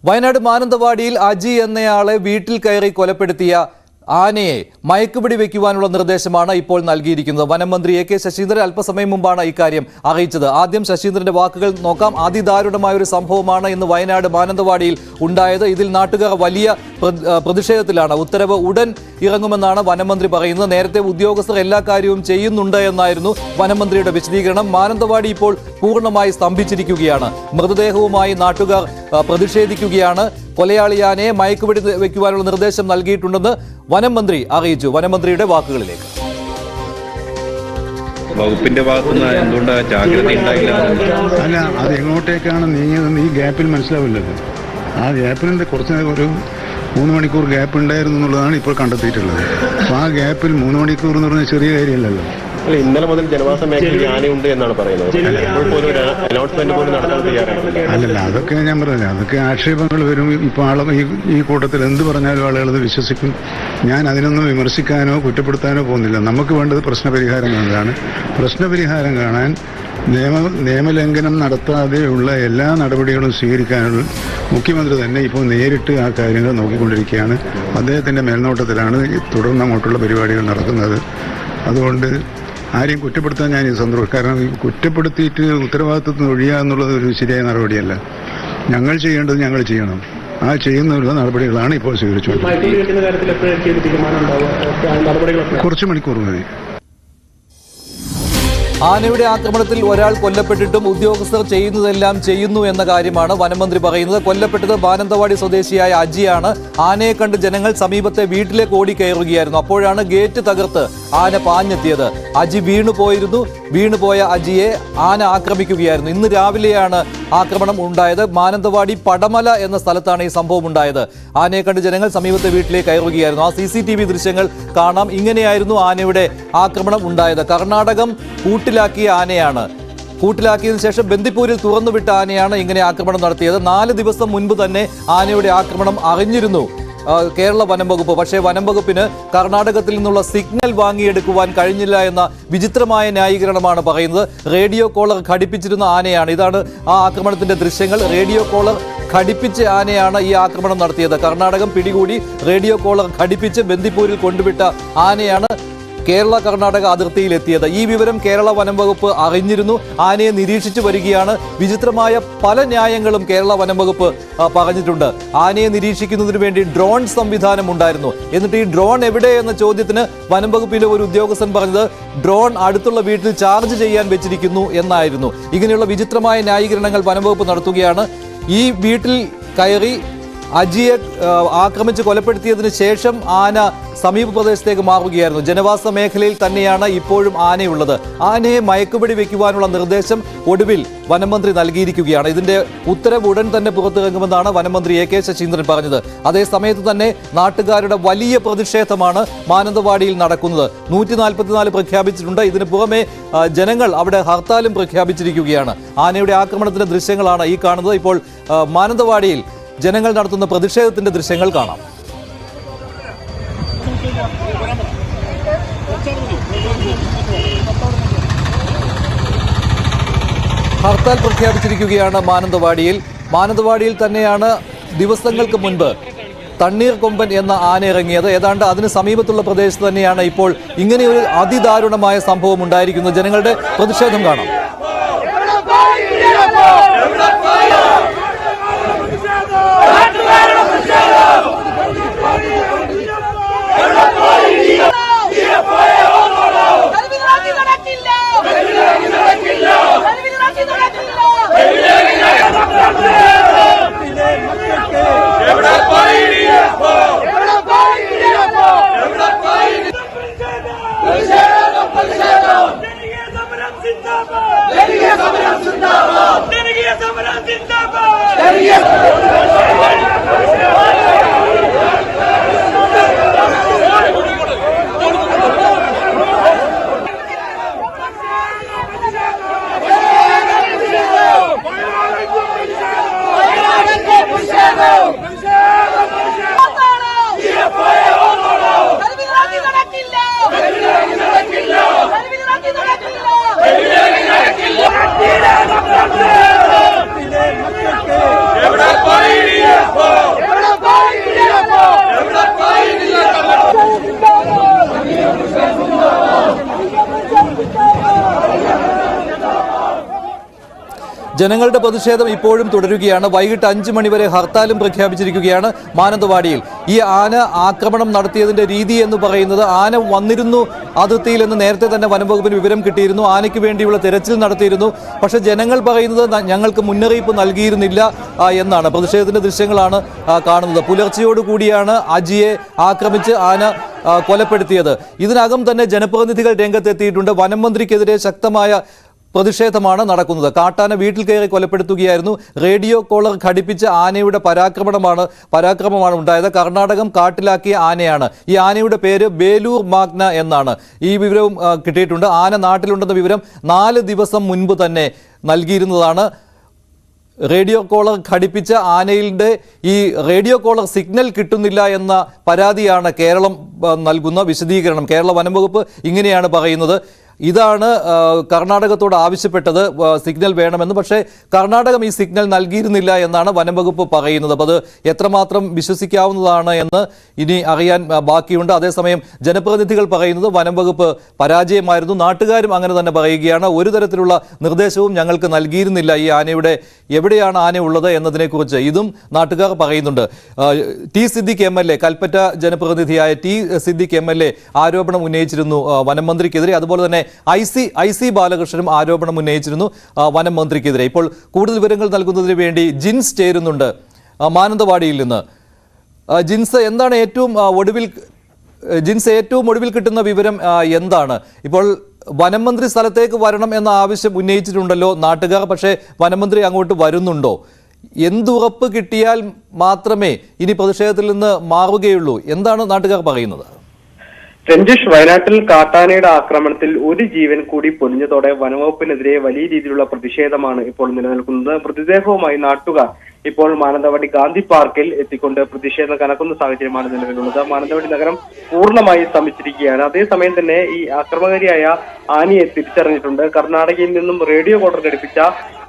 വയനാട് മാനന്തവാടിയിൽ അജി എന്നയാളെ വീട്ടിൽ കയറി കൊലപ്പെടുത്തിയ ആനയെ മയക്കുപിടി വയ്ക്കുവാനുള്ള നിർദ്ദേശമാണ് ഇപ്പോൾ നൽകിയിരിക്കുന്നത്. വനം മന്ത്രി എ കെ ശശീന്ദ്രൻ അല്പസമയം മുമ്പാണ് ഇക്കാര്യം അറിയിച്ചത്. ആദ്യം ശശീന്ദ്രന്റെ വാക്കുകൾ നോക്കാം. അതിദാരുണമായ ഒരു സംഭവമാണ് ഇന്ന് വയനാട് മാനന്തവാടിയിൽ ഉണ്ടായത്. ഇതിൽ നാട്ടുകാർ വലിയ പ്രതിഷേധത്തിലാണ്. ഉത്തരവ് ഉടൻ ഇറങ്ങുമെന്നാണ് വനമന്ത്രി പറയുന്നത്. നേരത്തെ ഉദ്യോഗസ്ഥർ എല്ലാ കാര്യവും ചെയ്യുന്നുണ്ട് എന്നായിരുന്നു വനമന്ത്രിയുടെ വിശദീകരണം. മാനന്തവാടി ഇപ്പോൾ പൂർണ്ണമായി സ്തംഭിച്ചിരിക്കുകയാണ്. മൃതദേഹവുമായി നാട്ടുകാർ പ്രതിഷേധിക്കുകയാണ്. കൊലയാളിയാനെ മയക്കുപിടി വയ്ക്കുവാനുള്ള നിർദ്ദേശം നൽകിയിട്ടുണ്ടെന്ന് വനം മന്ത്രി അറിയിച്ചു. വനമന്ത്രിയുടെ വാക്കുകളിലേക്ക്. വകുപ്പിന്റെ ഭാഗത്തുനിന്ന് എന്തുകൊണ്ടാണ് ജാഗ്രത ഉണ്ടായില്ല? അല്ല, അത് എങ്ങോട്ടേക്കാണ് നീങ്ങിയതെന്ന് ഈ ഗ്യാപ്പിൽ മനസ്സിലാവില്ലല്ലോ. ആ ഗ്യാപ്പിൽ കുറച്ച് ഒരു 3 മണിക്കൂർ ഗ്യാപ്പ് ഉണ്ടായിരുന്നു എന്നുള്ളതാണ് ഇപ്പോൾ കണ്ടെത്തിയിട്ടുള്ളത്. അപ്പോൾ ആ ഗ്യാപ്പിൽ 3 മണിക്കൂർ എന്ന് പറഞ്ഞാൽ ചെറിയ കാര്യമല്ലല്ലോ. ഇന്നലെ മുതൽ ജനവാസ മേഖലയിൽ ആനയുണ്ട് എന്നാണ് പറയുന്നത്. അനൗൺസ്മെന്റ് പോലും നടത്താൻ തയ്യാറാണ്. അല്ലല്ല, അതൊക്കെ ഞാൻ പറഞ്ഞത്, അതൊക്കെ ആക്ഷേപങ്ങൾ വരും. ഇപ്പോൾ ഈ കൂട്ടത്തിൽ എന്ത് പറഞ്ഞാലും ആളുകൾ വിശ്വസിക്കും. ഞാൻ അതിനൊന്നും വിമർശിക്കാനോ കുറ്റപ്പെടുത്താനോ പോകുന്നില്ല. നമുക്ക് വേണ്ടത് പ്രശ്നപരിഹാരം കാണാനാണ്. പ്രശ്നപരിഹാരം കാണാൻ നിയമലംഘനം നടത്താതെയുള്ള എല്ലാ നടപടികളും സ്വീകരിക്കാനുള്ള മുഖ്യമന്ത്രി തന്നെ ഇപ്പോൾ നേരിട്ട് ആ കാര്യങ്ങൾ നോക്കിക്കൊണ്ടിരിക്കുകയാണ്. അദ്ദേഹത്തിൻ്റെ മേൽനോട്ടത്തിലാണ് തുടർന്ന് അങ്ങോട്ടുള്ള പരിപാടികൾ നടക്കുന്നത്. അതുകൊണ്ട് ആരെയും കുറ്റപ്പെടുത്താൻ ഞാൻ ഈ സന്ദർഭം, കാരണം കുറ്റപ്പെടുത്തിയിട്ട് ഉത്തരവാദിത്വത്തിൽ ഒഴിയുക എന്നുള്ളത് ഒരു ശരിയായ നടപടിയല്ല. ഞങ്ങൾ ചെയ്യേണ്ടത് ഞങ്ങൾ ചെയ്യണം. ആ ചെയ്യുന്നതിനുള്ള നടപടികളാണ് ഇപ്പോൾ സ്വീകരിച്ചുകൊണ്ടിരിക്കുന്നത്. കുറച്ച് മണിക്കൂർ മതി. ആനയുടെ ആക്രമണത്തിൽ ഒരാൾ കൊല്ലപ്പെട്ടിട്ടും ഉദ്യോഗസ്ഥർ ചെയ്യുന്നതെല്ലാം ചെയ്യുന്നു എന്ന കാര്യമാണ് വനമന്ത്രി പറയുന്നത്. കൊല്ലപ്പെട്ടത് മാനന്തവാടി സ്വദേശിയായ അജിയാണ്. ആനയെ കണ്ട് ജനങ്ങൾ സമീപത്തെ വീട്ടിലേക്ക് ഓടിക്കയറുകയായിരുന്നു. അപ്പോഴാണ് ഗേറ്റ് തകർത്ത് ആന പാഞ്ഞെത്തിയത്. അജി വീണുപോയ അജിയെ ആന ആക്രമിക്കുകയായിരുന്നു. ഇന്ന് രാവിലെയാണ് ആക്രമണം ഉണ്ടായത്. മാനന്തവാടി പടമല എന്ന സ്ഥലത്താണ് ഈ സംഭവം ഉണ്ടായത്. ആനയെ കണ്ട് ജനങ്ങൾ സമീപത്തെ വീട്ടിലേക്ക് കയറുകയായിരുന്നു. ആ CCTV ദൃശ്യങ്ങൾ കാണാം. ഇങ്ങനെയായിരുന്നു ആനയുടെ ആക്രമണം ഉണ്ടായത്. കർണാടകം കൂട്ടിലാക്കിയ ആനയാണ്. കൂട്ടിലാക്കിയതിനു ശേഷം ബന്ദിപ്പൂരിൽ തുറന്നുവിട്ട ആനയാണ് ഇങ്ങനെ ആക്രമണം നടത്തിയത്. 4 ദിവസം മുൻപ് തന്നെ ആനയുടെ ആക്രമണം അറിഞ്ഞിരുന്നു കേരള വനം വകുപ്പ്. പക്ഷേ വനം വകുപ്പിന് കർണാടകത്തിൽ നിന്നുള്ള സിഗ്നൽ വാങ്ങിയെടുക്കുവാൻ കഴിഞ്ഞില്ല എന്ന വിചിത്രമായ ന്യായീകരണമാണ് പറയുന്നത്. റേഡിയോ കോളർ ഘടിപ്പിച്ചിരുന്ന ആനയാണ്. ഇതാണ് ആ ആക്രമണത്തിന്റെ ദൃശ്യങ്ങൾ. റേഡിയോ കോളർ ഘടിപ്പിച്ച ആനയാണ് ഈ ആക്രമണം നടത്തിയത്. കർണാടകം പിടികൂടി റേഡിയോ കോളർ ഘടിപ്പിച്ച് ബന്ദിപ്പൂരിൽ കൊണ്ടുവിട്ട ആനയാണ് കേരള കർണാടക അതിർത്തിയിലെത്തിയത്. ഈ വിവരം കേരള വനം വകുപ്പ് അറിഞ്ഞിരുന്നു. ആനയെ നിരീക്ഷിച്ചു വരികയാണ്. വിചിത്രമായ പല ന്യായങ്ങളും കേരള വനം വകുപ്പ് പറഞ്ഞിട്ടുണ്ട്. ആനയെ നിരീക്ഷിക്കുന്നതിന് വേണ്ടി ഡ്രോൺ സംവിധാനം ഉണ്ടായിരുന്നു. എന്നിട്ട് ഈ ഡ്രോൺ എവിടെ എന്ന ചോദ്യത്തിന് വനം വകുപ്പിലെ ഒരു ഉദ്യോഗസ്ഥൻ പറഞ്ഞത് ഡ്രോൺ അടുത്തുള്ള വീട്ടിൽ ചാർജ് ചെയ്യാൻ വെച്ചിരിക്കുന്നു എന്നായിരുന്നു. ഇങ്ങനെയുള്ള വിചിത്രമായ ന്യായീകരണങ്ങൾ വനം വകുപ്പ് നടത്തുകയാണ്. ഈ വീട്ടിൽ കയറി അജിയെ ആക്രമിച്ച് കൊലപ്പെടുത്തിയതിന് ശേഷം ആന സമീപ പ്രദേശത്തേക്ക് മാറുകയായിരുന്നു. ജനവാസ മേഖലയിൽ തന്നെയാണ് ഇപ്പോഴും ആനയുള്ളത്. ആനയെ മയക്കുപിടി വയ്ക്കുവാനുള്ള നിർദ്ദേശം ഒടുവിൽ വനമന്ത്രി നൽകിയിരിക്കുകയാണ്. ഇതിന്റെ ഉത്തരവ് ഉടൻ തന്നെ പുറത്തിറങ്ങുമെന്നാണ് വനമന്ത്രി എ കെ ശശീന്ദ്രൻ പറഞ്ഞത്. അതേസമയത്ത് തന്നെ നാട്ടുകാരുടെ വലിയ പ്രതിഷേധമാണ് മാനന്തവാടിയിൽ നടക്കുന്നത്. 144 പ്രഖ്യാപിച്ചിട്ടുണ്ട്. ഇതിന് പുറമെ ജനങ്ങൾ അവിടെ ഹർത്താലും പ്രഖ്യാപിച്ചിരിക്കുകയാണ്. ആനയുടെ ആക്രമണത്തിന്റെ ദൃശ്യങ്ങളാണ് ഈ കാണുന്നത്. ഇപ്പോൾ മാനന്തവാടിയിൽ ജനങ്ങൾ നടത്തുന്ന പ്രതിഷേധത്തിന്റെ ദൃശ്യങ്ങൾ കാണാം. ഹർത്താൽ പ്രഖ്യാപിച്ചിരിക്കുകയാണ് മാനന്തവാടിയിൽ തന്നെയാണ് ദിവസങ്ങൾക്ക് മുൻപ് തണ്ണീർക്കൊമ്പൻ എന്ന ആന ഇറങ്ങിയത്. ഏതാണ്ട് അതിന് സമീപത്തുള്ള പ്രദേശത്ത് തന്നെയാണ് ഇപ്പോൾ ഇങ്ങനെയൊരു അതിദാരുണമായ സംഭവം ഉണ്ടായിരിക്കുന്നത്. ജനങ്ങളുടെ പ്രതിഷേധം കാണാം. Zindabad! ജനങ്ങളുടെ പ്രതിഷേധം ഇപ്പോഴും തുടരുകയാണ്. വൈകിട്ട് 5 മണി വരെ ഹർത്താലും പ്രഖ്യാപിച്ചിരിക്കുകയാണ് മാനന്തവാടിയിൽ. ഈ ആന ആക്രമണം നടത്തിയതിന്റെ രീതി എന്ന് പറയുന്നത്, ആന വന്നിരുന്നു അതിർത്തിയിൽ എന്ന് നേരത്തെ തന്നെ വനംവകുപ്പിന് വിവരം കിട്ടിയിരുന്നു. ആനയ്ക്ക് വേണ്ടിയുള്ള തെരച്ചിൽ നടത്തിയിരുന്നു. പക്ഷേ ജനങ്ങൾ പറയുന്നത് ഞങ്ങൾക്ക് മുന്നറിയിപ്പ് നൽകിയിരുന്നില്ല എന്നാണ്. പ്രതിഷേധത്തിന്റെ ദൃശ്യങ്ങളാണ് കാണുന്നത്. പുലർച്ചയോടുകൂടിയാണ് അജിയെ ആക്രമിച്ച് ആന കൊലപ്പെടുത്തിയത്. ഇതിനകം തന്നെ ജനപ്രതിനിധികൾ രംഗത്തെത്തിയിട്ടുണ്ട്. വനം മന്ത്രിക്കെതിരെ ശക്തമായ പ്രതിഷേധമാണ് നടക്കുന്നത്. കാട്ടാന വീട്ടിൽ കയറി കൊലപ്പെടുത്തുകയായിരുന്നു. റേഡിയോ കോളർ ഘടിപ്പിച്ച ആനയുടെ പരാക്രമമാണ് ഉണ്ടായത്. കർണാടകം കാട്ടിലാക്കിയ ആനയാണ്. ഈ ആനയുടെ പേര് ബേലൂർ മാഗ്ന എന്നാണ്. ഈ വിവരവും കിട്ടിയിട്ടുണ്ട്. ആന നാട്ടിലുണ്ടെന്ന വിവരം 4 ദിവസം മുൻപ് തന്നെ നൽകിയിരുന്നതാണ്. റേഡിയോ കോളർ ഘടിപ്പിച്ച ആനയുടെ ഈ റേഡിയോ കോളർ സിഗ്നൽ കിട്ടുന്നില്ല എന്ന പരാതിയാണ് കേരളം നൽകുന്ന വിശദീകരണം. കേരള വനം വകുപ്പ് ഇങ്ങനെയാണ് പറയുന്നത്. ഇതാണ് കർണാടകത്തോട് ആവശ്യപ്പെട്ടത്, സിഗ്നൽ വേണമെന്ന്. പക്ഷേ കർണാടകം ഈ സിഗ്നൽ നൽകിയിരുന്നില്ല എന്നാണ് വനം വകുപ്പ് പറയുന്നത്. അപ്പോൾ അത് എത്രമാത്രം വിശ്വസിക്കാവുന്നതാണ് എന്ന് ഇനി അറിയാൻ ബാക്കിയുണ്ട്. അതേസമയം ജനപ്രതിനിധികൾ പറയുന്നത് വനം വകുപ്പ് പരാജയമായിരുന്നു. നാട്ടുകാരും അങ്ങനെ തന്നെ പറയുകയാണ്. ഒരു തരത്തിലുള്ള നിർദ്ദേശവും ഞങ്ങൾക്ക് നൽകിയിരുന്നില്ല ഈ ആനയുടെ എവിടെയാണ് ആന ഉള്ളത് എന്നതിനെക്കുറിച്ച്. ഇതും നാട്ടുകാർ പറയുന്നുണ്ട്. ടി സിദ്ദിഖ് MLA, കൽപ്പറ്റ ജനപ്രതിനിധിയായ ടി സിദ്ദിഖ് MLA ആരോപണം ഉന്നയിച്ചിരുന്നു വനം മന്ത്രിക്കെതിരെ. അതുപോലെ തന്നെ ഐ സി ബാലകൃഷ്ണനും ആരോപണം ഉന്നയിച്ചിരുന്നു വനം മന്ത്രിക്കെതിരെ. ഇപ്പോൾ കൂടുതൽ വിവരങ്ങൾ നൽകുന്നതിന് വേണ്ടി ജിൻസ് ചേരുന്നുണ്ട് മാനന്തവാടിയിൽ നിന്ന്. ജിൻസ്, എന്താണ് ഏറ്റവും ഒടുവിൽ കിട്ടുന്ന വിവരം എന്താണ്? ഇപ്പോൾ വനം മന്ത്രി സ്ഥലത്തേക്ക് വരണം എന്ന ആവശ്യം ഉന്നയിച്ചിട്ടുണ്ടല്ലോ നാട്ടുകാർ. പക്ഷേ വനം മന്ത്രി അങ്ങോട്ട് വരുന്നുണ്ടോ? എന്തുറപ്പ് കിട്ടിയാൽ മാത്രമേ ഇനി പ്രതിഷേധത്തിൽ നിന്ന് മാറുകയുള്ളൂ? എന്താണ് നാട്ടുകാർ പറയുന്നത്? രഞ്ജിഷ്, വയനാട്ടിൽ കാട്ടാനയുടെ ആക്രമണത്തിൽ ഒരു ജീവൻ കൂടി പൊലിഞ്ഞതോടെ വനംവകുപ്പിനെതിരെ വലിയ രീതിയിലുള്ള പ്രതിഷേധമാണ് ഇപ്പോൾ നിലനിൽക്കുന്നത്. മൃതദേഹവുമായി നാട്ടുകാർ ഇപ്പോൾ മാനന്തവാടി ഗാന്ധി പാർക്കിൽ എത്തിക്കൊണ്ട് പ്രതിഷേധം കനക്കുന്ന സാഹചര്യമാണ് നിലവിലുള്ളത്. മാനന്തവാടി നഗരം പൂർണ്ണമായി സ്തംഭിച്ചിരിക്കുകയാണ്. അതേസമയം തന്നെ ഈ ആക്രമണകാരിയായ ആനയെ തിരിച്ചറിഞ്ഞിട്ടുണ്ട്. കർണാടകയിൽ നിന്നും റേഡിയോ കോളർ ഘടിപ്പിച്ച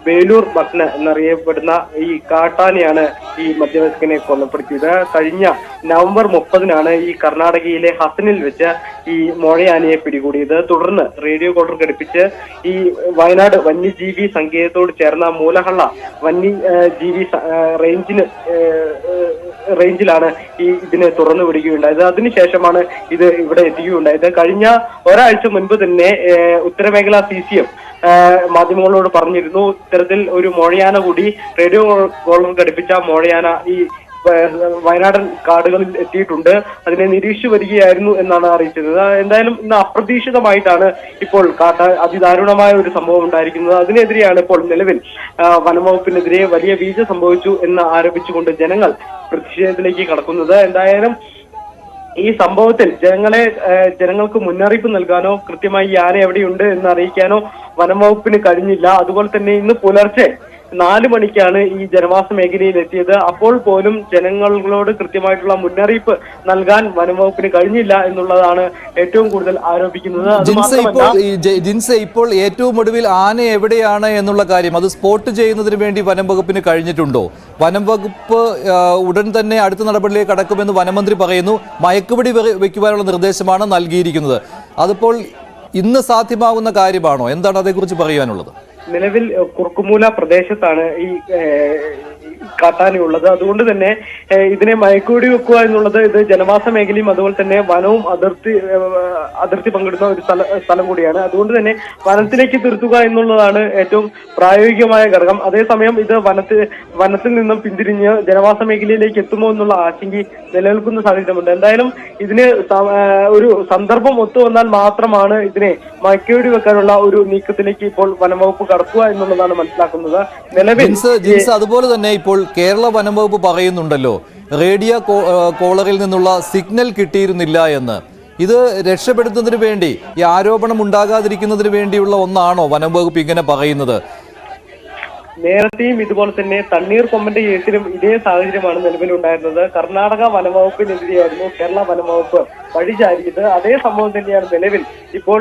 ബേലൂർ മഗ്ന എന്നറിയപ്പെടുന്ന ഈ കാട്ടാനയാണ് ഈ മധ്യവയസ്കനെ കൊലപ്പെടുത്തിയത്. കഴിഞ്ഞ നവംബർ 30-നാണ് ഈ കർണാടകയിലെ ഹസനിൽ വെച്ച് ഈ മോഴയാനയെ പിടികൂടിയത്. തുടർന്ന് റേഡിയോ കോളർ ഘടിപ്പിച്ച് ഈ വയനാട് വന്യജീവി സങ്കേതത്തോട് ചേർന്ന മൂലഹള്ള വന്യജീവി റേഞ്ചിലാണ് ഇതിനെ തുറന്നു വിടുകയുണ്ടായത്. അതിനുശേഷമാണ് ഇത് ഇവിടെ എത്തിക്കുകയുണ്ടായത്. കഴിഞ്ഞ ഒരാഴ്ച മുൻപ് തന്നെ ഉത്തരമേഖല CCM മാധ്യമങ്ങളോട് പറഞ്ഞിരുന്നു, ഇത്തരത്തിൽ ഒരു മോഴയാന കൂടി റേഡിയോ കോളർ ഘടിപ്പിച്ച മോഴയാന ഈ വയനാടൻ കാടുകളിൽ എത്തിയിട്ടുണ്ട്, അതിനെ നിരീക്ഷിച്ചു വരികയായിരുന്നു എന്നാണ് അറിയിച്ചത്. എന്തായാലും ഇന്ന് അപ്രതീക്ഷിതമായിട്ടാണ് ഇപ്പോൾ അതിദാരുണമായ ഒരു സംഭവം ഉണ്ടായിരിക്കുന്നത്. അതിനെതിരെയാണ് ഇപ്പോൾ നിലവിൽ വനംവകുപ്പിനെതിരെ വലിയ വീഴ്ച സംഭവിച്ചു എന്ന് ആരോപിച്ചുകൊണ്ട് ജനങ്ങൾ പ്രതിഷേധത്തിലേക്ക് കടക്കുന്നത്. എന്തായാലും ഈ സംഭവത്തിൽ ജനങ്ങൾക്ക് മുന്നറിയിപ്പ് നൽകാനോ കൃത്യമായി ഈ ആന എവിടെയുണ്ട് എന്ന് അറിയിക്കാനോ വനംവകുപ്പിന് കഴിഞ്ഞില്ല. അതുപോലെ തന്നെ ഇന്ന് പുലർച്ചെ 4 മണിക്കാണ് ഈ ജനവാസ മേഖലയിൽ എത്തിയത്. അപ്പോൾ പോലും ജനങ്ങളോട് കൃത്യമായിട്ടുള്ള മുന്നറിയിപ്പ് നൽകാൻ വനംവകുപ്പിന് കഴിഞ്ഞില്ല എന്നുള്ളതാണ് ഏറ്റവും കൂടുതൽ ആരോപിക്കുന്നത്. ജിൻസെ, ഇപ്പോൾ ഏറ്റവും ഒടുവിൽ ആന എവിടെയാണ് എന്നുള്ള കാര്യം അത് സ്പോട്ട് ചെയ്യുന്നതിന് വേണ്ടി വനംവകുപ്പിന് കഴിഞ്ഞിട്ടുണ്ടോ? വനംവകുപ്പ് ഉടൻ തന്നെ അടുത്ത നടപടിയിലേക്ക് കടക്കുമെന്ന് വനമന്ത്രി പറയുന്നു. മയക്കുപിടി വയ്ക്കുവാനുള്ള നിർദ്ദേശമാണ് നൽകിയിരിക്കുന്നത്. അതിപ്പോൾ ഇന്ന് സാധ്യമാകുന്ന കാര്യമാണോ? എന്താണ് അതേക്കുറിച്ച് പറയുവാനുള്ളത്? നിലവിൽ കുറുക്കുമൂല പ്രദേശത്താണ് ഈ കാട്ടാനയുള്ളത്. അതുകൊണ്ട് തന്നെ ഇതിനെ മയക്കുവെടി വെക്കുക എന്നുള്ളത് ഇത് ജനവാസ മേഖലയും അതുപോലെ തന്നെ വനവും അതിർത്തി പങ്കിടുന്ന ഒരു സ്ഥലം കൂടിയാണ്. അതുകൊണ്ട് തന്നെ വനത്തിലേക്ക് തിരുത്തുക എന്നുള്ളതാണ് ഏറ്റവും പ്രായോഗികമായ ഘടകം. അതേസമയം ഇത് വനത്തിൽ നിന്നും പിന്തിരിഞ്ഞ് ജനവാസ മേഖലയിലേക്ക് എത്തുമോ എന്നുള്ള ആശങ്ക നിലനിൽക്കുന്ന സാഹചര്യമുണ്ട്. എന്തായാലും ഇതിന് ഒരു സന്ദർഭം ഒത്തുവന്നാൽ മാത്രമാണ് ഇതിനെ മയക്കുവെടി വെക്കാനുള്ള ഒരു നീക്കത്തിലേക്ക് ഇപ്പോൾ വനംവകുപ്പ് കടക്കുക എന്നുള്ളതാണ് മനസ്സിലാക്കുന്നത്. നിലവിൽ അതുപോലെ തന്നെ ഇപ്പോൾ കേരള വനം വകുപ്പ് പറയുന്നുണ്ടല്ലോ റേഡിയോ കോളറിൽ നിന്നുള്ള സിഗ്നൽ കിട്ടിയിരുന്നില്ല എന്ന്. ഇത് രക്ഷപ്പെടുത്തുന്നതിന് വേണ്ടി, ഈ ആരോപണം ഉണ്ടാകാതിരിക്കുന്നതിന് വേണ്ടിയുള്ള ഒന്നാണോ വനം വകുപ്പ് ഇങ്ങനെ പറയുന്നത്? നേരത്തെയും ഇതുപോലെ തന്നെ തണ്ണീർക്കൊമ്പന്റെ കേസിലും ഇതേ സാഹചര്യമാണ് നിലവിലുണ്ടായിരുന്നത്. കർണാടക വനംവകുപ്പിനെതിരെയായിരുന്നു കേരള വനംവകുപ്പ് വഴിചാരിയത്. അതേ സംഭവം തന്നെയാണ് നിലവിൽ ഇപ്പോൾ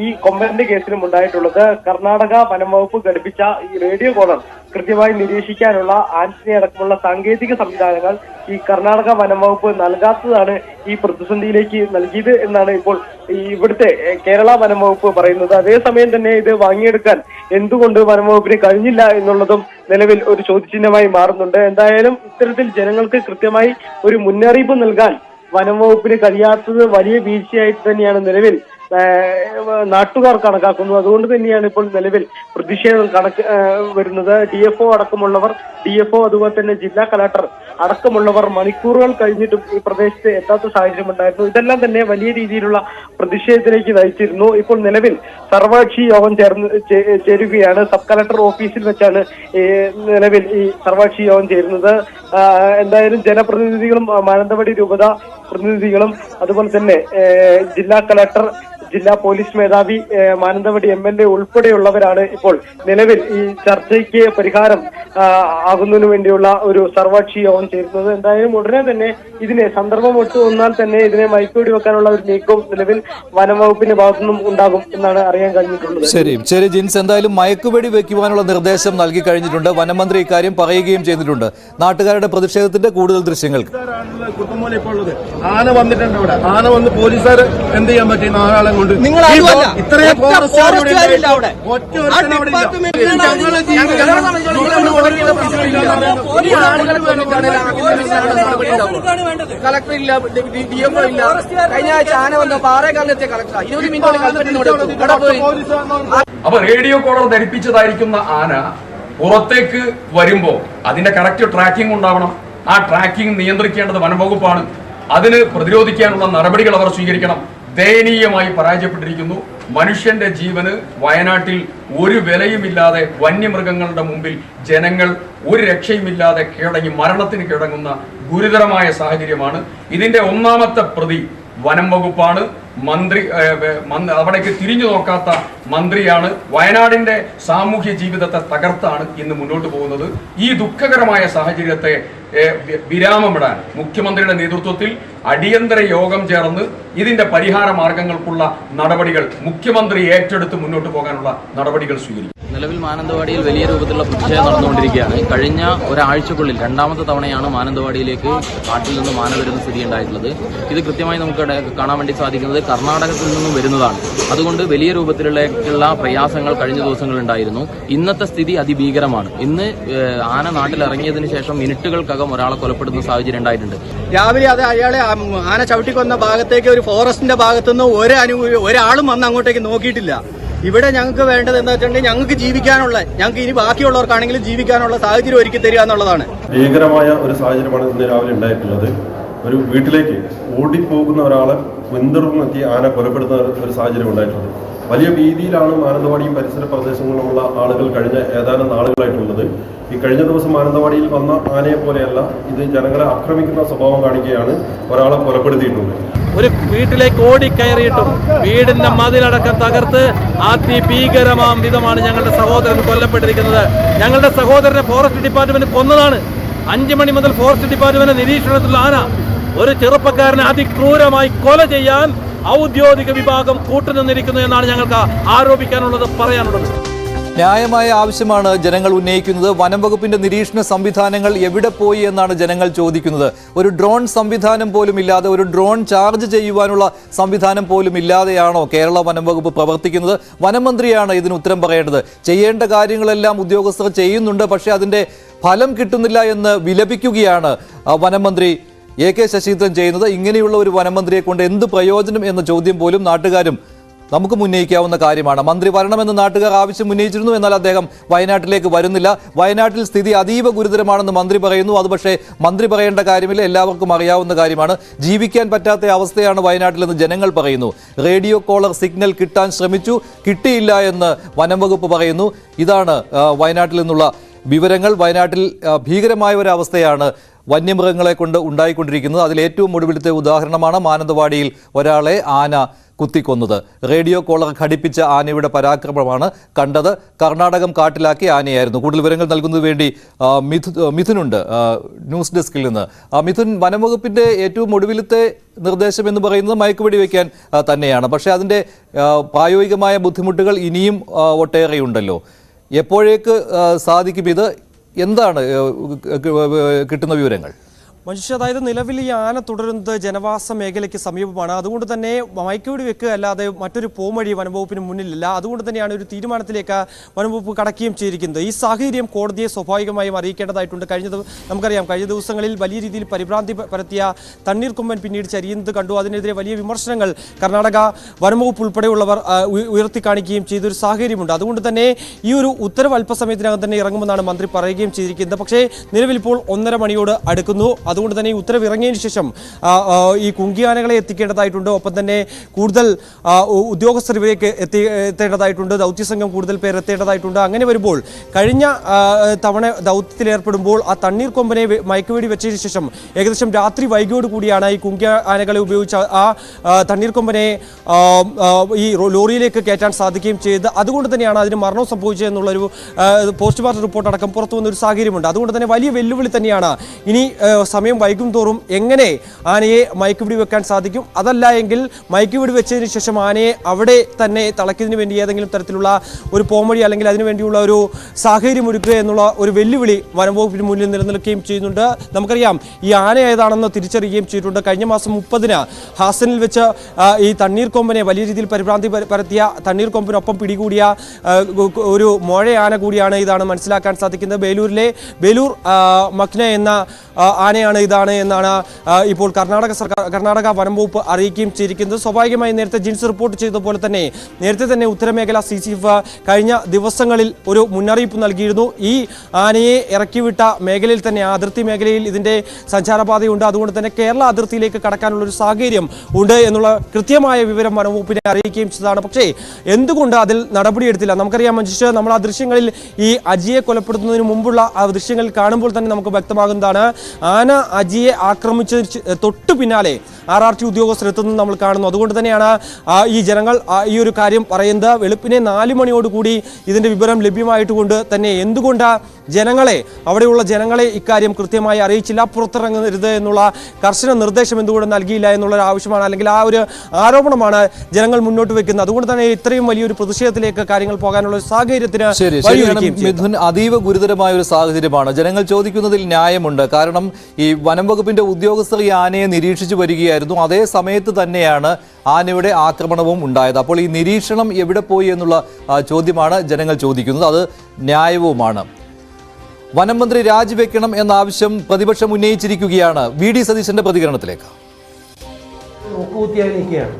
ഈ കൊമ്പന്റെ കേസിലും ഉണ്ടായിട്ടുള്ളത്. കർണാടക വനംവകുപ്പ് ഘടിപ്പിച്ച ഈ റേഡിയോ കോളർ കൃത്യമായി നിരീക്ഷിക്കാനുള്ള ആന്റണി അടക്കമുള്ള സാങ്കേതിക സംവിധാനങ്ങൾ ഈ കർണാടക വനം വകുപ്പ് നൽകാത്തതാണ് ഈ പ്രതിസന്ധിയിലേക്ക് നൽകിയത് എന്നാണ് ഇപ്പോൾ ഇവിടുത്തെ കേരള വനം വകുപ്പ് പറയുന്നത്. അതേസമയം തന്നെ ഇത് വാങ്ങിയെടുക്കാൻ എന്തുകൊണ്ട് വനം വകുപ്പിന് കഴിഞ്ഞില്ല എന്നുള്ളതും നിലവിൽ ഒരു ചോദ്യചിഹ്നമായി മാറുന്നുണ്ട്. എന്തായാലും ഇത്തരത്തിൽ ജനങ്ങൾക്ക് കൃത്യമായി ഒരു മുന്നറിയിപ്പ് നൽകാൻ വനം വകുപ്പിന് കഴിയാത്തത് വലിയ വീഴ്ചയായിട്ട് തന്നെയാണ് നിലവിൽ നാട്ടുകാർ കണക്കാക്കുന്നു. അതുകൊണ്ട് തന്നെയാണ് ഇപ്പോൾ നിലവിൽ പ്രതിഷേധം വരുന്നത്. DFO അടക്കമുള്ളവർ, DFO അതുപോലെ തന്നെ ജില്ലാ കളക്ടർ അടക്കമുള്ളവർ മണിക്കൂറുകൾ കഴിഞ്ഞിട്ടും ഈ പ്രദേശത്ത് എത്താത്ത സാഹചര്യം ഉണ്ടായിരുന്നു. ഇതെല്ലാം തന്നെ വലിയ രീതിയിലുള്ള പ്രതിഷേധത്തിലേക്ക് നയിച്ചിരുന്നു. ഇപ്പോൾ നിലവിൽ സർവകക്ഷി യോഗം ചേരുകയാണ്. സബ് കളക്ടർ ഓഫീസിൽ വെച്ചാണ് നിലവിൽ ഈ സർവകക്ഷി യോഗം ചേരുന്നത്. എന്തായാലും ജനപ്രതിനിധികളും മാനന്തവാടി രൂപത പ്രതിനിധികളും അതുപോലെ തന്നെ ജില്ലാ കളക്ടർ, ജില്ലാ പോലീസ് മേധാവി, മാനന്തവാടി MLA ഉൾപ്പെടെയുള്ളവരാണ് ഇപ്പോൾ നിലവിൽ ഈ ചർച്ചയ്ക്ക് പരിഹാരം ആകുന്നതിനു വേണ്ടിയുള്ള ഒരു സർവകക്ഷി യോഗം ചേരുന്നത്. എന്തായാലും ഉടനെ തന്നെ ഇതിനെ സന്ദർഭം ഒത്തു വന്നാൽ തന്നെ ഇതിനെ മയക്കുവെടി വെക്കാനുള്ള ഒരു നീക്കവും നിലവിൽ വനം വകുപ്പിന്റെ ഭാഗത്തുനിന്നും ഉണ്ടാകും എന്നാണ് അറിയാൻ കഴിഞ്ഞിട്ടുള്ളത്. ശരി ജിൻസ്, എന്തായാലും മയക്കുവെടി വെക്കുവാനുള്ള നിർദ്ദേശം നൽകി കഴിഞ്ഞിട്ടുണ്ട്. വനമന്ത്രി ഇക്കാര്യം പറയുകയും ചെയ്തിട്ടുണ്ട്. നാട്ടുകാരുടെ പ്രതിഷേധത്തിന്റെ കൂടുതൽ ദൃശ്യങ്ങൾ. ആന വന്നിട്ടുണ്ട് ഇവിടെ. ആന വന്ന് പോലീസുകാർ എന്ത് ചെയ്യാൻ പറ്റും? ആളെ കൊണ്ട് നിങ്ങൾ ഇത്രയും കളക്ടർ ഇല്ല, DFO ഇല്ല. കഴിഞ്ഞ ആഴ്ച ആന വന്ന പാറേക്കാലിലെത്തിയ കളക്ടർ 20 മിനിറ്റ്. അപ്പൊ റേഡിയോ കോളർ ധരിപ്പിച്ചതായിരിക്കുന്ന ആന പുറത്തേക്ക് വരുമ്പോ അതിന്റെ കറക്റ്റ് ട്രാക്കിംഗ് ഉണ്ടാവണം. ആ ട്രാക്കിംഗ് നിയന്ത്രിക്കേണ്ടത് വനംവകുപ്പാണ്. അതിന് പ്രതിരോധിക്കാനുള്ള നടപടികൾ അവർ സ്വീകരിക്കണം. ദയനീയമായി പരാജയപ്പെട്ടിരിക്കുന്നു. മനുഷ്യന്റെ ജീവന് വയനാട്ടിൽ ഒരു വിലയുമില്ലാതെ വന്യമൃഗങ്ങളുടെ മുമ്പിൽ ജനങ്ങൾ ഒരു രക്ഷയുമില്ലാതെ മരണത്തിന് കീഴടങ്ങുന്ന ഗുരുതരമായ സാഹചര്യമാണ്. ഇതിന്റെ ഒന്നാമത്തെ പ്രതി വനം വകുപ്പാണ്. മന്ത്രി അവിടേക്ക് തിരിഞ്ഞു നോക്കാത്ത മന്ത്രിയാണ്. വയനാടിന്റെ സാമൂഹ്യ ജീവിതത്തെ തകർത്താണ് ഇന്ന് മുന്നോട്ട് പോകുന്നത്. ഈ ദുഃഖകരമായ സാഹചര്യത്തെ വിരാമമിടാൻ മുഖ്യമന്ത്രിയുടെ നേതൃത്വത്തിൽ അടിയന്തര യോഗം ചേർന്ന് ഇതിന്റെ പരിഹാര മാർഗങ്ങൾക്കുള്ള നടപടികൾ മുഖ്യമന്ത്രി ഏറ്റെടുത്ത് മുന്നോട്ട് പോകാനുള്ള നടപടികൾ സ്വീകരിക്കും. നിലവിൽ മാനന്തവാടിയിൽ വലിയ രൂപത്തിലുള്ള പ്രതിഷേധം നടന്നുകൊണ്ടിരിക്കുകയാണ്. കഴിഞ്ഞ ഒരാഴ്ചക്കുള്ളിൽ രണ്ടാമത്തെ തവണയാണ് മാനന്തവാടിയിലേക്ക് കാട്ടിൽ നിന്ന് മാന വരുന്ന സ്ഥിതി ഉണ്ടായിട്ടുള്ളത്. ഇത് കൃത്യമായി നമുക്ക് കാണാൻ വേണ്ടി സാധിക്കുന്നത് കർണാടകത്തിൽ നിന്നും വരുന്നതാണ്. അതുകൊണ്ട് വലിയ രൂപത്തിലുള്ള പ്രയാസങ്ങൾ കഴിഞ്ഞ ദിവസങ്ങളുണ്ടായിരുന്നു. ഇന്നത്തെ സ്ഥിതി അതിഭീകരമാണ്. ഇന്ന് ആന നാട്ടിലിറങ്ങിയതിനു ശേഷം മിനിറ്റുകൾക്കകം ഒരാളെ കൊലപ്പെടുന്ന സാഹചര്യം ഉണ്ടായിട്ടുണ്ട്. രാവിലെ അത് അയാളെ ആന ചവിട്ടിക്കൊന്ന ഭാഗത്തേക്ക് ഒരു ഫോറസ്റ്റിന്റെ ഭാഗത്തുനിന്ന് ഒരാളും വന്ന് അങ്ങോട്ടേക്ക് നോക്കിയിട്ടില്ല. ഇവിടെ ഞങ്ങൾക്ക് വേണ്ടത് എന്താ വെച്ചിട്ടുണ്ടെങ്കിൽ ഞങ്ങൾക്ക് ജീവിക്കാനുള്ള, ഞങ്ങൾക്ക് ഇനി ബാക്കിയുള്ളവർക്കാണെങ്കിലും ജീവിക്കാനുള്ള സാഹചര്യം ഒരുക്കി തരിക എന്നുള്ളതാണ്. ഭീകരമായ ഒരു സാഹചര്യമാണ് ഇന്ന് രാവിലെ ഉണ്ടായിട്ടുള്ളത്. ഒരു വീട്ടിലേക്ക് ഓടിപ്പോകുന്ന ഒരാളെ പിന്തുടർന്നെത്തി ആന കൊലപ്പെടുത്തുന്ന ഒരു സാഹചര്യം ഉണ്ടായിട്ടുള്ളത്. വലിയ ഭീതിയിലാണ് മാനന്തവാടിയും പരിസര പ്രദേശങ്ങളിലുള്ള ആളുകൾ കഴിഞ്ഞ ഏതാനും നാളുകളായിട്ടുള്ളത്. ഈ കഴിഞ്ഞ ദിവസം മാനന്തവാടിയിൽ വന്ന ആനയെ പോലെയല്ല, ഇത് ജനങ്ങളെ ആക്രമിക്കുന്ന സ്വഭാവം കാണിക്കുകയാണ്. ഒരാളെ കൊലപ്പെടുത്തിയിട്ടുണ്ട്. ഒരു വീട്ടിലേക്ക് ഓടിക്കയറിയിട്ടും വീടിന്റെ മതിലടക്കം തകർത്ത് അതിഭീകരമാം വിധമാണ് ഞങ്ങളുടെ സഹോദരൻ കൊല്ലപ്പെട്ടിരിക്കുന്നത്. ഞങ്ങളുടെ സഹോദരനെ ഫോറസ്റ്റ് ഡിപ്പാർട്ട്മെന്റ് കൊന്നതാണ്. 5 മണി മുതൽ ഫോറസ്റ്റ് ഡിപ്പാർട്ട്മെന്റ് നിരീക്ഷണത്തിലുള്ള ആന ഒരു ചെറുപ്പക്കാരനെ അതിക്രൂരമായി കൊല ചെയ്യാൻ ഔദ്യോഗിക വിഭാഗം കൂട്ടുനിന്നിരിക്കുന്നു എന്നാണ് ഞങ്ങൾക്ക് ആരോപിക്കാനുള്ളത്, പറയാനുള്ളത്. ന്യായമായ ആവശ്യമാണ് ജനങ്ങൾ ഉന്നയിക്കുന്നത്. വനം വകുപ്പിന്റെ നിരീക്ഷണ സംവിധാനങ്ങൾ എവിടെ പോയി എന്നാണ് ജനങ്ങൾ ചോദിക്കുന്നത്. ഒരു ഡ്രോൺ സംവിധാനം പോലും ഇല്ലാതെ, ഒരു ഡ്രോൺ ചാർജ് ചെയ്യുവാനുള്ള സംവിധാനം പോലും ഇല്ലാതെയാണോ കേരള വനം വകുപ്പ് പ്രവർത്തിക്കുന്നത്? വനമന്ത്രിയാണ് ഇതിന് ഉത്തരം പറയേണ്ടത്. ചെയ്യേണ്ട കാര്യങ്ങളെല്ലാം ഉദ്യോഗസ്ഥർ ചെയ്യുന്നുണ്ട്, പക്ഷേ അതിൻ്റെ ഫലം കിട്ടുന്നില്ല എന്ന് വിലപിക്കുകയാണ് വനമന്ത്രി AK ശശീന്ദ്രൻ ചെയ്യുന്നത്. ഇങ്ങനെയുള്ള ഒരു വനമന്ത്രിയെ കൊണ്ട് എന്ത് പ്രയോജനം എന്ന ചോദ്യം പോലും നാട്ടുകാരും നമുക്ക് ഉന്നയിക്കാവുന്ന കാര്യമാണ്. മന്ത്രി വരണമെന്ന് നാട്ടുകാർ ആവശ്യം ഉന്നയിച്ചിരുന്നു, എന്നാൽ അദ്ദേഹം വയനാട്ടിലേക്ക് വരുന്നില്ല. വയനാട്ടിൽ സ്ഥിതി അതീവ ഗുരുതരമാണെന്ന് മന്ത്രി പറയുന്നു. അത് പക്ഷേ മന്ത്രി പറയേണ്ട കാര്യമില്ല, എല്ലാവർക്കും അറിയാവുന്ന കാര്യമാണ്. ജീവിക്കാൻ പറ്റാത്ത അവസ്ഥയാണ് വയനാട്ടിലെന്ന് ജനങ്ങൾ പറയുന്നു. റേഡിയോ കോളർ സിഗ്നൽ കിട്ടാൻ ശ്രമിച്ചു, കിട്ടിയില്ല എന്ന് വനം വകുപ്പ് പറയുന്നു. ഇതാണ് വയനാട്ടിൽ നിന്നുള്ള വിവരങ്ങൾ. വയനാട്ടിൽ ഭീകരമായ ഒരവസ്ഥയാണ് വന്യമൃഗങ്ങളെ കൊണ്ട് ഉണ്ടായിക്കൊണ്ടിരിക്കുന്നത്. അതിൽ ഏറ്റവും ഒടുവിലത്തെ ഉദാഹരണമാണ് മാനന്തവാടിയിൽ ഒരാളെ ആന കുത്തിക്കൊന്നത്. റേഡിയോ കോളർ ഘടിപ്പിച്ച ആനയുടെ പരാക്രമമാണ് കണ്ടത്. കർണാടകം കാട്ടിലാക്കിയ ആനയായിരുന്നു. കൂടുതൽ വിവരങ്ങൾ നൽകുന്നതിന് വേണ്ടി മിഥുനുണ്ട് ന്യൂസ് ഡെസ്കിൽ നിന്ന്. മിഥുൻ, വനംവകുപ്പിന്റെ ഏറ്റവും ഒടുവിലത്തെ നിർദ്ദേശം എന്ന് പറയുന്നത് മയക്കുവെടി വയ്ക്കാൻ തന്നെയാണ്. പക്ഷേ അതിൻ്റെ പ്രായോഗികമായ ബുദ്ധിമുട്ടുകൾ ഇനിയും ഒട്ടേറെയുണ്ടല്ലോ. എപ്പോഴേക്ക് സാധിക്കും ഇത്? എന്താണ് കിട്ടുന്ന വിവരങ്ങൾ? മനുഷ്യ, അതായത് നിലവിൽ ഈ ആന തുടരുന്നത് ജനവാസ മേഖലയ്ക്ക് സമീപമാണ്. അതുകൊണ്ട് തന്നെ മയക്കുവെടി വെക്കുക അല്ലാതെ മറ്റൊരു പോംവഴി വനംവകുപ്പിന് മുന്നിലില്ല. അതുകൊണ്ട് തന്നെയാണ് ഒരു തീരുമാനത്തിലേക്ക് വനംവകുപ്പ് കടക്കുകയും ചെയ്തിരിക്കുന്നത്. ഈ സാഹചര്യം കോടതിയെ സ്വാഭാവികമായും അറിയിക്കേണ്ടതായിട്ടുണ്ട്. നമുക്കറിയാം, കഴിഞ്ഞ ദിവസങ്ങളിൽ വലിയ രീതിയിൽ പരിഭ്രാന്തി പരത്തിയ തണ്ണീർക്കൊമ്പൻ പിന്നീട് ചരിയുന്നത് കണ്ടു. അതിനെതിരെ വലിയ വിമർശനങ്ങൾ കർണാടക വനംവകുപ്പ് ഉൾപ്പെടെയുള്ളവർ ഉയർത്തിക്കാണിക്കുകയും ചെയ്തൊരു സാഹചര്യമുണ്ട്. അതുകൊണ്ട് തന്നെ ഈ ഒരു ഉത്തരവ് അല്പസമയത്തിനകം തന്നെ ഇറങ്ങുമെന്നാണ് മന്ത്രി പറയുകയും ചെയ്തിരിക്കുന്നത്. പക്ഷേ നിലവിൽ ഇപ്പോൾ 1:30 മണിയോട് അടുക്കുന്നു. അതുകൊണ്ട് തന്നെ ഈ ഉത്തരവ് ഇറങ്ങിയതിനു ശേഷം ഈ കുങ്കിയാനകളെ എത്തിക്കേണ്ടതായിട്ടുണ്ട്. ഒപ്പം തന്നെ കൂടുതൽ ഉദ്യോഗസ്ഥർ ഇവരേക്ക് എത്തേണ്ടതായിട്ടുണ്ട്. ദൗത്യസംഘം കൂടുതൽ പേർ എത്തേണ്ടതായിട്ടുണ്ട്. അങ്ങനെ വരുമ്പോൾ കഴിഞ്ഞ തവണ ദൗത്യത്തിൽ ഏർപ്പെടുമ്പോൾ ആ തണ്ണീർക്കൊമ്പനെ മയക്കുവെടി വെച്ചതിന് ശേഷം ഏകദേശം രാത്രി വൈകിയോട് കൂടിയാണ് ഈ കുങ്കിയാനകളെ ഉപയോഗിച്ച് ആ തണ്ണീർക്കൊമ്പനെ ഈ ലോറിയിലേക്ക് കയറ്റാൻ സാധിക്കുകയും ചെയ്തത്. അതുകൊണ്ട് തന്നെയാണ് അതിന് മരണം സംഭവിച്ചത് എന്നുള്ളൊരു പോസ്റ്റ്മോർട്ടം റിപ്പോർട്ട് അടക്കം പുറത്തു വന്നൊരു സാഹചര്യമുണ്ട്. അതുകൊണ്ട് തന്നെ വലിയ വെല്ലുവിളി തന്നെയാണ്. ഇനി സമയം വൈകും തോറും എങ്ങനെ ആനയെ മയക്കുപിടി വെക്കാൻ സാധിക്കും? അതല്ല എങ്കിൽ മയക്കുപിടി വെച്ചതിന് ശേഷം ആനയെ അവിടെ തന്നെ തളയ്ക്കുന്നതിന് വേണ്ടി ഏതെങ്കിലും തരത്തിലുള്ള ഒരു പോംവഴി അല്ലെങ്കിൽ അതിനുവേണ്ടിയുള്ള ഒരു സാഹചര്യം ഒരുക്കുക എന്നുള്ള ഒരു വെല്ലുവിളി വനംവകുപ്പിന് മുന്നിൽ നിലനിൽക്കുകയും ചെയ്യുന്നുണ്ട്. നമുക്കറിയാം, ഈ ആന ഏതാണെന്ന് തിരിച്ചറിയുകയും ചെയ്തിട്ടുണ്ട്. കഴിഞ്ഞ മാസം 30-ന് ഹാസനിൽ വെച്ച് ഈ തണ്ണീർക്കൊമ്പനെ വലിയ രീതിയിൽ പരിഭ്രാന്തി പരത്തിയ തണ്ണീർക്കൊമ്പനൊപ്പം പിടികൂടിയ ഒരു മോഴയാന കൂടിയാണ് ഇതാണ് മനസ്സിലാക്കാൻ സാധിക്കുന്നത്. ബേലൂർ മക്ന എന്ന ആനയാണ് ഇതാണ് എന്നാണ് ഇപ്പോൾ കർണാടക വനംവകുപ്പ് അറിയിക്കുകയും ചെയ്തിരിക്കുന്നത്. സ്വാഭാവികമായി നേരത്തെ ജിൻസ് റിപ്പോർട്ട് ചെയ്തതുപോലെ തന്നെ നേരത്തെ തന്നെ ഉത്തരമേഖല CCF കഴിഞ്ഞ ദിവസങ്ങളിൽ ഒരു മുന്നറിയിപ്പ് നൽകിയിരുന്നു. ഈ ആനയെ ഇറക്കിവിട്ട മേഖലയിൽ തന്നെ അതിർത്തി മേഖലയിൽ ഇതിന്റെ സഞ്ചാരപാതയുണ്ട്. അതുകൊണ്ട് തന്നെ കേരള അതിർത്തിയിലേക്ക് കടക്കാനുള്ള ഒരു സാഹചര്യം ഉണ്ട് എന്നുള്ള കൃത്യമായ വിവരം വനംവകുപ്പിനെ അറിയിക്കുകയും ചെയ്തതാണ്. പക്ഷേ എന്തുകൊണ്ട് അതിൽ നടപടിയെടുത്തില്ല? നമുക്കറിയാം മനുഷ്യ, നമ്മൾ ആ ദൃശ്യങ്ങളിൽ ഈ അജിയെ കൊലപ്പെടുത്തുന്നതിന് മുമ്പുള്ള ആ ദൃശ്യങ്ങൾ കാണുമ്പോൾ തന്നെ നമുക്ക് വ്യക്തമാകുന്നതാണ്. ആന അജിയെ ആക്രമിച്ചതിന് തൊട്ടു പിന്നാലെ RRT ഉദ്യോഗസ്ഥർ എത്തുന്നത് നമ്മൾ കാണുന്നു. അതുകൊണ്ട് തന്നെയാണ് ഈ ജനങ്ങൾ ഈ ഒരു കാര്യം പറയുന്നത്. വെളുപ്പിനെ 4 മണിയോടുകൂടി ഇതിന്റെ വിവരം ലഭ്യമായിട്ടുകൊണ്ട് തന്നെ എന്തുകൊണ്ട് അവിടെയുള്ള ജനങ്ങളെ ഇക്കാര്യം കൃത്യമായി അറിയിച്ചില്ല, പുറത്തിറങ്ങരുത് എന്നുള്ള കർശന നിർദ്ദേശം എന്തുകൊണ്ട് നൽകിയില്ല എന്നുള്ളൊരു ആവശ്യമാണ്, അല്ലെങ്കിൽ ആ ഒരു ആരോപണമാണ് ജനങ്ങൾ മുന്നോട്ട് വെക്കുന്നത്. അതുകൊണ്ട് തന്നെ ഇത്രയും വലിയൊരു പ്രതിഷേധത്തിലേക്ക് കാര്യങ്ങൾ പോകാനുള്ള ഒരു സാഹചര്യത്തിന് മിഥുൻ, അതീവ ഗുരുതരമായ ഒരു സാഹചര്യമാണ്. ജനങ്ങൾ ചോദിക്കുന്നതിൽ ന്യായമുണ്ട്. കാരണം ഈ വനം വകുപ്പിന്റെ ഉദ്യോഗസ്ഥർ ഈ ആനയെ നിരീക്ഷിച്ചു വരികയായിരുന്നു. അതേ സമയത്ത് തന്നെയാണ് ആനയുടെ ആക്രമണവും ഉണ്ടായത്. അപ്പോൾ ഈ നിരീക്ഷണം എവിടെ പോയി എന്നുള്ള ചോദ്യമാണ് ജനങ്ങൾ ചോദിക്കുന്നത്. അത് ന്യായവുമാണ്. വനം മന്ത്രി രാജിവെക്കണം എന്ന ആവശ്യം പ്രതിപക്ഷം ഉന്നയിച്ചിരിക്കുകയാണ്. VD സതീശന്റെ പ്രതികരണത്തിലേക്ക്. നോക്കുകുത്തിയായി നിൽക്കുകയാണ്.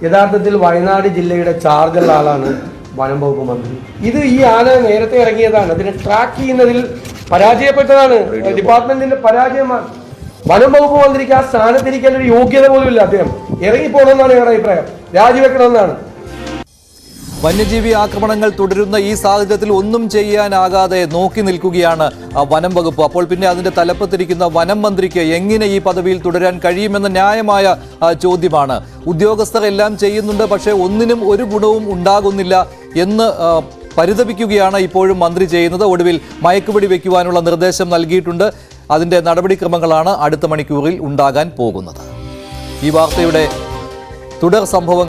യഥാർത്ഥത്തിൽ വയനാട് ജില്ലയുടെ ചാർജുള്ള ആളാണ് വനം വകുപ്പ് മന്ത്രി. ഈ ആന നേരത്തെ ഇറങ്ങിയതാണ്. അതിനെ ട്രാക്ക് ചെയ്യുന്നതിൽ പരാജയപ്പെട്ടതാണ്. ഡിപ്പാർട്ട്മെന്റിന്റെ പരാജയമാണ്. വനം വകുപ്പ് മന്ത്രിക്ക് ആ സ്ഥാനത്തിരിക്കാൻ ഒരു യോഗ്യത പോലും ഇല്ല. അദ്ദേഹം ഇറങ്ങിപ്പോകണമെന്നാണ് ഞങ്ങളുടെ അഭിപ്രായം. രാജിവെക്കണമെന്നാണ്. വന്യജീവി ആക്രമണങ്ങൾ തുടരുന്ന ഈ സാഹചര്യത്തിൽ ഒന്നും ചെയ്യാനാകാതെ നോക്കി നിൽക്കുകയാണ് വനം വകുപ്പ്. അപ്പോൾ പിന്നെ അതിന്റെ തലപ്പത്തിരിക്കുന്ന വനം മന്ത്രിക്ക് എങ്ങനെ ഈ പദവിയിൽ തുടരാൻ കഴിയുമെന്ന ന്യായമായ ചോദ്യമാണ്. ഉദ്യോഗസ്ഥർ എല്ലാം ചെയ്യുന്നുണ്ട്, പക്ഷേ ഒന്നിനും ഒരു ഗുണവും ഉണ്ടാകുന്നില്ല എന്ന് പരിതപിക്കുകയാണ് ഇപ്പോഴും മന്ത്രി ചെയ്യുന്നത്. ഒടുവിൽ മയക്കുവെടി വയ്ക്കുവാനുള്ള നിർദ്ദേശം നൽകിയിട്ടുണ്ട്. അതിന്റെ നടപടിക്രമങ്ങളാണ് അടുത്ത മണിക്കൂറിൽ ഉണ്ടാകാൻ പോകുന്നത്. ഈ വാർത്തയുടെ തുടർ സംഭവങ്ങൾ